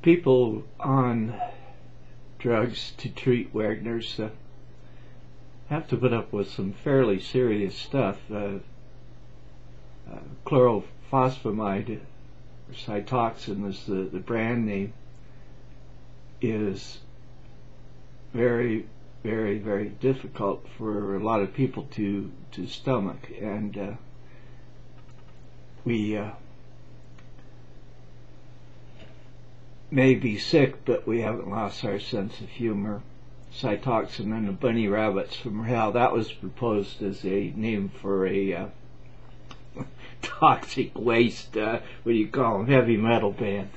People on drugs to treat Wegener's have to put up with some fairly serious stuff. Chlorophosphamide, or Cytoxin is the brand name, is very, very, very difficult for a lot of people to stomach, and we may be sick, but we haven't lost our sense of humor. Cytoxin and the bunny rabbits from hell, that was proposed as a name for a toxic waste, what do you call them, heavy metal band.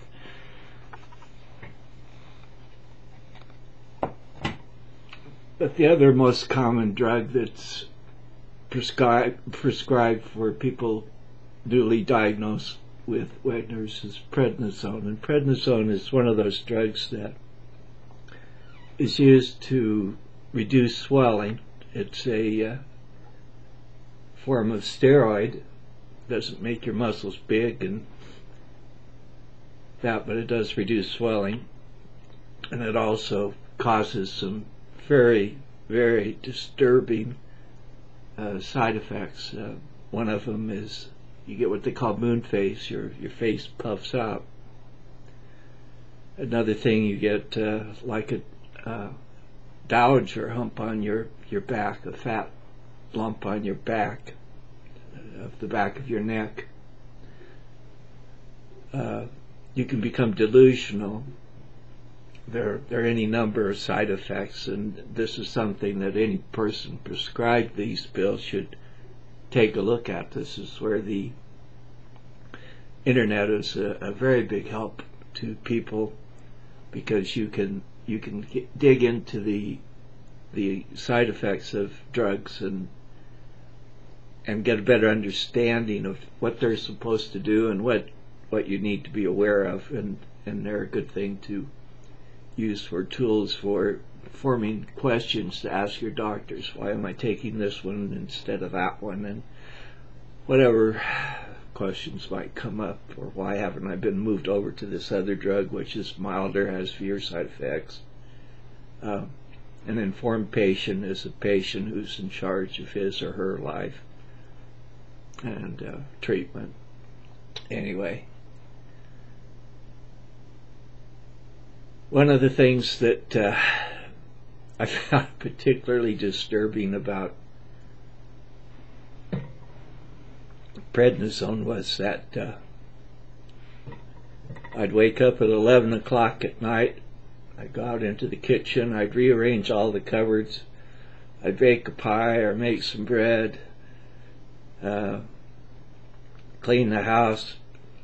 But the other most common drug that's prescribed for people newly diagnosed with Wegener's is Prednisone. And Prednisone is one of those drugs that is used to reduce swelling. It's a form of steroid. Doesn't make your muscles big and that, but it does reduce swelling, and it also causes some very, very disturbing side effects. One of them is you get what they call moon face. Your face puffs out. Another thing, you get like a gouge or hump on your back, a fat lump on your back, of the back of your neck. You can become delusional. There are any number of side effects, and this is something that any person prescribed these pills should take a look at. This is where the internet is a very big help to people, because you can dig into the side effects of drugs and get a better understanding of what they're supposed to do and what you need to be aware of, and they're a good thing to use for tools for forming questions to ask your doctors. Why am I taking this one instead of that one? And whatever questions might come up, or why haven't I been moved over to this other drug which is milder, has fewer side effects. An informed patient is a patient who's in charge of his or her life and treatment. Anyway, one of the things that I found particularly disturbing about Prednisone was that I'd wake up at 11 o'clock at night, I'd go out into the kitchen, I'd rearrange all the cupboards, I'd bake a pie or make some bread, clean the house.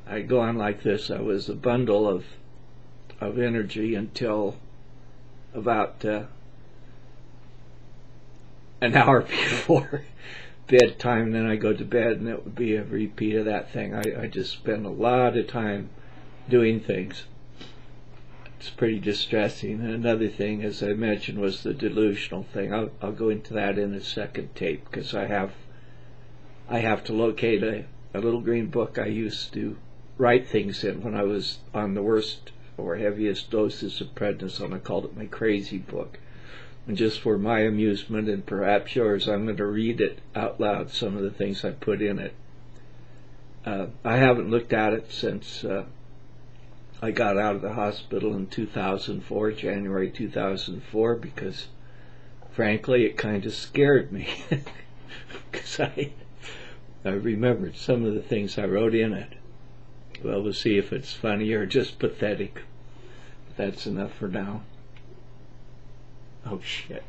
I'd go on like this. I was a bundle of energy until about an hour before bedtime. Then I go to bed, and it would be a repeat of that thing. I just spend a lot of time doing things. It's pretty distressing. And another thing, as I mentioned, was the delusional thing. I'll go into that in a second tape, because I have to locate a little green book I used to write things in when I was on the worst or heaviest doses of prednisone. I called it my crazy book. And just for my amusement and perhaps yours, I'm going to read it out loud, some of the things I put in it. I haven't looked at it since I got out of the hospital in 2004, January 2004, because frankly it kind of scared me, because I remembered some of the things I wrote in it. Well, we'll see if it's funny or just pathetic. That's enough for now. Oh shit.